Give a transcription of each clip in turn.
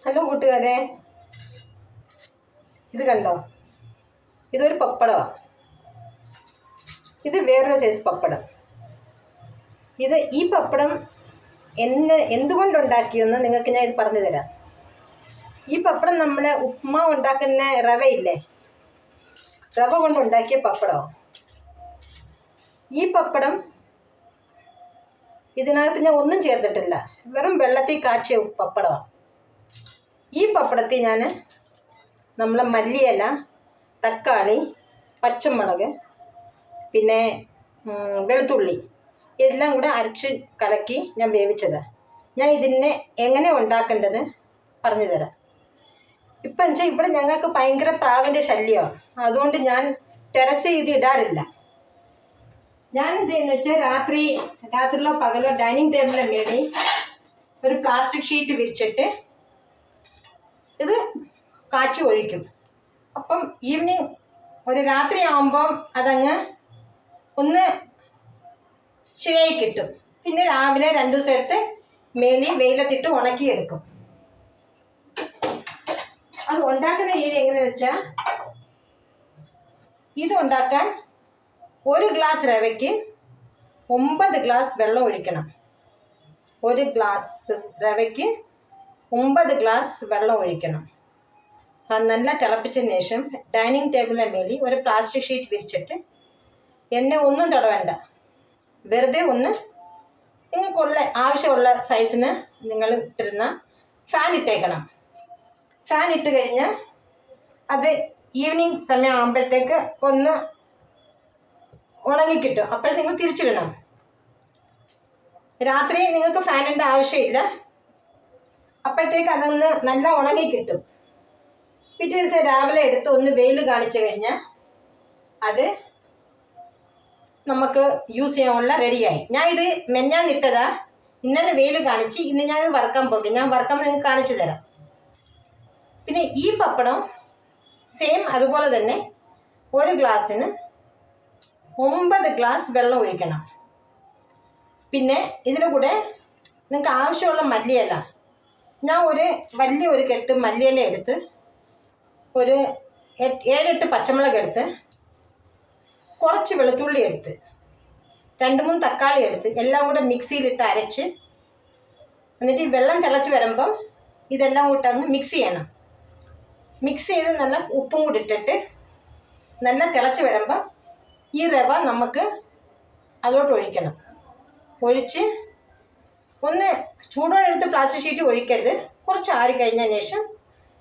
Hello കൂട്ടുകാരെ, ഇത് കണ്ടോ? ഇതൊരു പപ്പടമാണ്. ഇത് വേറൊരു സൈസ് പപ്പടം. ഈ പപ്പടം എന്തുകൊണ്ടുണ്ടാക്കിയെന്ന് നിങ്ങൾക്ക് ഞാൻ ഇത് പറഞ്ഞു തരാം. ഈ പപ്പടം നമ്മൾ ഉപ്മാവ് ഉണ്ടാക്കുന്ന റവയില്ലേ, റവ കൊണ്ടുണ്ടാക്കിയ പപ്പടമാണ്. ഈ പപ്പടം ഇതിനകത്ത് ഞാൻ ഒന്നും ചേർത്തിട്ടില്ല, വെറും വെള്ളത്തിൽ കാച്ചിയ പപ്പടമാണ്. ഈ പപ്പടത്തിൽ ഞാൻ നമ്മളെ മല്ലിയില, തക്കാളി, പച്ചമുളക്, പിന്നെ വെളുത്തുള്ളി എല്ലാം കൂടെ അരച്ച് കലക്കി ഞാൻ വേവിച്ചതാണ്. ഞാൻ ഇതിനെ എങ്ങനെ ഉണ്ടാക്കേണ്ടത് പറഞ്ഞു തരാം. ഇപ്പം വെച്ചാൽ ഇവിടെ ഞങ്ങൾക്ക് ഭയങ്കര പ്രാവിൻ്റെ ശല്യമാണ്, അതുകൊണ്ട് ഞാൻ ടെറസ് ഇത് ഇടാറില്ല. ഞാനെന്തെന്ന് വെച്ചാൽ രാത്രിയിലോ പകലോ ഡൈനിങ് ടേബിളിൻ്റെ മേളിൽ ഒരു പ്ലാസ്റ്റിക് ഷീറ്റ് വിരിച്ചിട്ട് ഇത് കാച്ചി ഒഴിക്കും. അപ്പം ഈവനിങ് ഒരു രാത്രിയാകുമ്പം അതങ്ങ് ഒന്ന് ശരിയായി കിട്ടും. പിന്നെ രാവിലെ 2 ദിവസം എടുത്ത് മേളിൽ വെയിലത്തിട്ട് ഉണക്കിയെടുക്കും. അത് ഉണ്ടാക്കുന്ന രീതി എങ്ങനെയാണെന്ന് വെച്ചാൽ, ഇത് ഉണ്ടാക്കാൻ 1 ഗ്ലാസ് റവയ്ക്ക് 9 ഗ്ലാസ് വെള്ളം ഒഴിക്കണം. 1 ഗ്ലാസ് റവയ്ക്ക് 9 ഗ്ലാസ് വെള്ളം ഒഴിക്കണം. നല്ല തിളപ്പിച്ചതിന് ശേഷം ഡൈനിങ് ടേബിളിൻ്റെ മേളിൽ ഒരു പ്ലാസ്റ്റിക് ഷീറ്റ് വിരിച്ചിട്ട് എണ്ണ ഒന്നും തടവേണ്ട, വെറുതെ ഒന്ന് നിങ്ങൾക്കുള്ള ആവശ്യമുള്ള സൈസിന് നിങ്ങൾ ഇട്ടിരുന്ന ഫാൻ ഇട്ടേക്കണം. ഫാൻ ഇട്ട് കഴിഞ്ഞാൽ അത് ഈവനിങ് സമയം ആകുമ്പോഴത്തേക്ക് ഒന്ന് ഉണങ്ങിക്കിട്ടും. അപ്പോൾ നിങ്ങൾ തിരിച്ചിടണം. രാത്രി നിങ്ങൾക്ക് ഫാനിൻ്റെ ആവശ്യമില്ല, അപ്പോഴത്തേക്ക് അതൊന്ന് നല്ല ഉണങ്ങി കിട്ടും. പിറ്റേ ദിവസം രാവിലെ എടുത്ത് ഒന്ന് വെയിൽ കാണിച്ചു കഴിഞ്ഞാൽ അത് നമുക്ക് യൂസ് ചെയ്യാനുള്ള റെഡിയായി. ഞാൻ ഇത് മെഞ്ഞാന്നിട്ടതാ, ഇന്നലെ വെയിൽ കാണിച്ച് ഇന്ന് ഞാൻ വറുക്കാൻ പോകും. ഞാൻ വറുക്കാൻ നിങ്ങൾക്ക് കാണിച്ചു തരാം. പിന്നെ ഈ പപ്പടം സെയിം അതുപോലെ തന്നെ 1 ഗ്ലാസ്സിന് 9 ഗ്ലാസ് വെള്ളം ഒഴിക്കണം. പിന്നെ ഇതിൻ്റെ കൂടെ നിങ്ങൾക്ക് ആവശ്യമുള്ള മല്ലിയില, ഞാൻ വലിയൊരു കെട്ട് മല്ലിയില എടുത്ത്, ഒരു 7-8 പച്ചമുളക് എടുത്ത്, കുറച്ച് വെളുത്തുള്ളി എടുത്ത്, 2-3 തക്കാളി എടുത്ത് എല്ലാം കൂടെ മിക്സിയിലിട്ട് അരച്ച്, എന്നിട്ട് ഈ വെള്ളം തിളച്ച് വരുമ്പം ഇതെല്ലാം കൂട്ട് അങ്ങ് മിക്സ് ചെയ്യണം. മിക്സ് ചെയ്ത് നല്ല ഉപ്പും കൂടി ഇട്ടിട്ട് നല്ല തിളച്ച് വരുമ്പം ഈ റവ നമുക്ക് അതോട്ട് ഒഴിക്കണം. ഒഴിച്ച് ഒന്ന് ചൂടോടെ എടുത്ത് പ്ലാസ്റ്റിക് ഷീറ്റ് ഒഴിക്കരുത്. കുറച്ച് ആറി കഴിഞ്ഞതിന് ശേഷം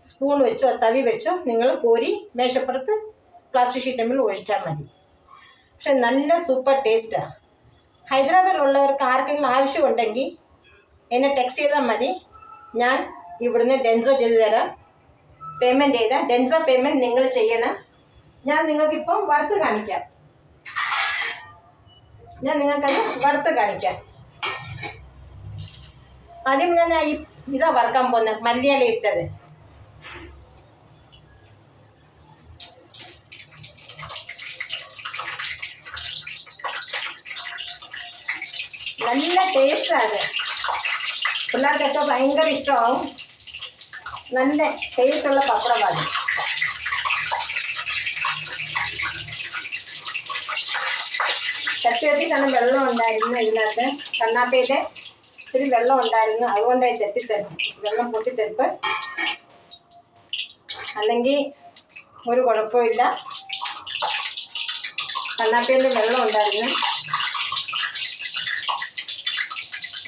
സ്പൂൺ വെച്ചോ തവി വെച്ചോ നിങ്ങൾ കോരി മേശപ്പുറത്ത് പ്ലാസ്റ്റിക് ഷീറ്റ് തമ്മിൽ ഒഴിച്ചാൽ മതി. പക്ഷെ നല്ല സൂപ്പർ ടേസ്റ്റാണ്. ഹൈദരാബാദിലുള്ളവർക്ക് ആർക്കെങ്കിലും ആവശ്യമുണ്ടെങ്കിൽ എന്നെ ടെക്സ്റ്റ് ചെയ്താൽ മതി. ഞാൻ ഇവിടുന്ന് ഡെൻസോ ചെയ്ത് തരാം. പേയ്മെൻറ്റ് ചെയ്താൽ ഡെൻസോ പേയ്മെൻറ്റ് നിങ്ങൾ ചെയ്യണം. ഞാൻ നിങ്ങൾക്കിപ്പം വറുത്ത് കാണിക്കാം. ആദ്യം ഞാൻ ഇതാ വറുക്കാൻ പോകുന്നത്, മല്ലിയില ഇട്ടത്. നല്ല ടേസ്റ്റാണ്. പിള്ളേർക്കൊക്കെ ഭയങ്കര ഇഷ്ടമാവും. നല്ല ടേസ്റ്റുള്ള പപ്പടമാണ്. ചട്ടിയാണ് വെള്ളം ഉണ്ടായിരുന്നു ഇതിനകത്ത്. കണ്ണാപ്പയിൽ ഇച്ചിരി വെള്ളം ഉണ്ടായിരുന്നു, അതുകൊണ്ടായി വെള്ളം പൊട്ടിത്തെറിപ്പ്. അല്ലെങ്കിൽ ഒരു കുഴപ്പമില്ല. കണ്ണാപ്പയിൽ വെള്ളം ഉണ്ടായിരുന്നു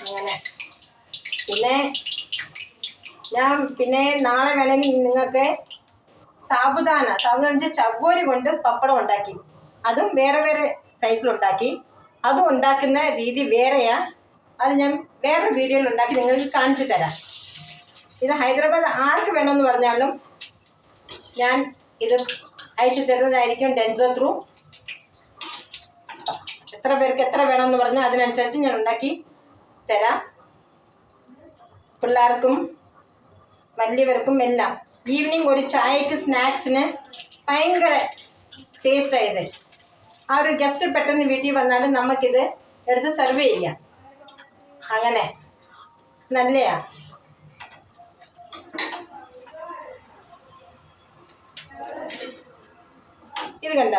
അങ്ങനെ. പിന്നെ നാളെ വേണമെങ്കിൽ നിങ്ങൾക്ക് സാബുദാന വെച്ചാൽ ചവ്വരി കൊണ്ട് പപ്പടം ഉണ്ടാക്കി, അതും വേറെ സൈസിലുണ്ടാക്കി. അതും ഉണ്ടാക്കുന്ന രീതി വേറെയാണ്. അത് ഞാൻ വേറെ വീഡിയോയിൽ ഉണ്ടാക്കി നിങ്ങൾക്ക് കാണിച്ചു തരാം. ഇത് ഹൈദരാബാദ് ആർക്ക് വേണമെന്ന് പറഞ്ഞാലും ഞാൻ ഇത് അയച്ചു തരുന്നതായിരിക്കും ഡെൻസോ ത്രൂ. എത്ര പേർക്ക് എത്ര വേണമെന്ന് പറഞ്ഞാൽ അതിനനുസരിച്ച് ഞാൻ ഉണ്ടാക്കി തരാം. പിള്ളേർക്കും വലിയവർക്കും എല്ലാം ഈവനിങ് ഒരു ചായക്ക് സ്നാക്സിന് ഭയങ്കര ടേസ്റ്റായത്. ആ ഒരു ഗസ്റ്റ് പെട്ടെന്ന് വീട്ടിൽ വന്നാലും നമുക്കിത് എടുത്ത് സെർവ് ചെയ്യാം. അങ്ങനെ നല്ലതാണ്. ഇത് കണ്ട,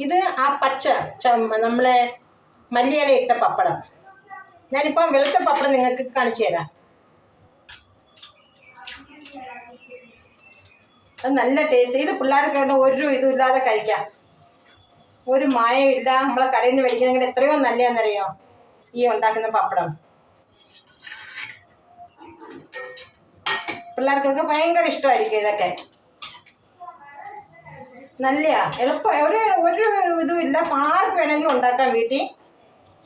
ഇത് ആ പച്ച നമ്മളെ മല്ലിയില ഇട്ട പപ്പടം. ഞാനിപ്പം വെളുത്ത പപ്പടം നിങ്ങൾക്ക് കാണിച്ചു തരാം. അത് നല്ല ടേസ്റ്റ്. ഇത് പിള്ളേർക്ക് ഒരു ഇതും ഇല്ലാതെ കഴിക്കാം, ഒരു മായവും ഇല്ല. നമ്മളെ കടയിൽ നിന്ന് മേടിക്കണമെങ്കിൽ എത്രയോ നല്ലതെന്നറിയോ ഈ ഉണ്ടാക്കുന്ന പപ്പടം. പിള്ളേർക്കൊക്കെ ഭയങ്കര ഇഷ്ടമായിരിക്കും ഇതൊക്കെ. നല്ലയാ, എളുപ്പം, ഒരു ഇതും ഇല്ല, ആർക്ക് വേണമെങ്കിലും ഉണ്ടാക്കാം വീട്ടിൽ.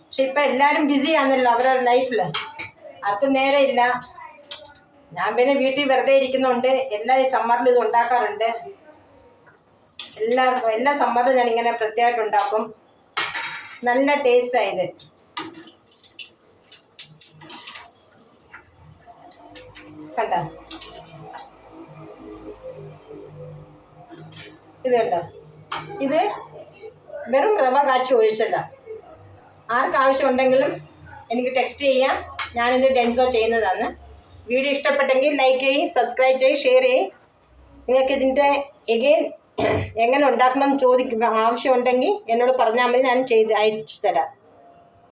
പക്ഷെ ഇപ്പം എല്ലാവരും ബിസി ആണല്ലോ അവരുടെ ലൈഫിൽ, ആർക്കും നേരെ ഇല്ല. ഞാൻ പിന്നെ വീട്ടിൽ വെറുതെ ഇരിക്കുന്നുണ്ട്, എല്ലാ ഈ സമ്മറിൽ ഇത് ഉണ്ടാക്കാറുണ്ട്. എല്ലാവർക്കും എല്ലാ സമ്മറിലും ഞാനിങ്ങനെ പ്രത്യേകമായിട്ട് ഉണ്ടാക്കും. നല്ല ടേസ്റ്റായത്. കണ്ട, ഇത് കണ്ടോ, ഇത് വെറും റവ കാച്ചി ഒഴിച്ചല്ല. ആർക്കാവശ്യമുണ്ടെങ്കിലും എനിക്ക് ടെക്സ്റ്റ് ചെയ്യാം, ഞാനിത് ഡെൻസോ ചെയ്യുന്നതാണ്. വീഡിയോ ഇഷ്ടപ്പെട്ടെങ്കിൽ ലൈക്ക് ചെയ്യും, സബ്സ്ക്രൈബ് ചെയ്യും, ഷെയർ ചെയ്യും. നിങ്ങൾക്ക് ഇതിൻ്റെ എഗെയിൻ എങ്ങനെ ഉണ്ടാക്കണം എന്ന് ആവശ്യമുണ്ടെങ്കിൽ എന്നോട് പറഞ്ഞാൽ മതി, ഞാൻ അയച്ചു തരാം.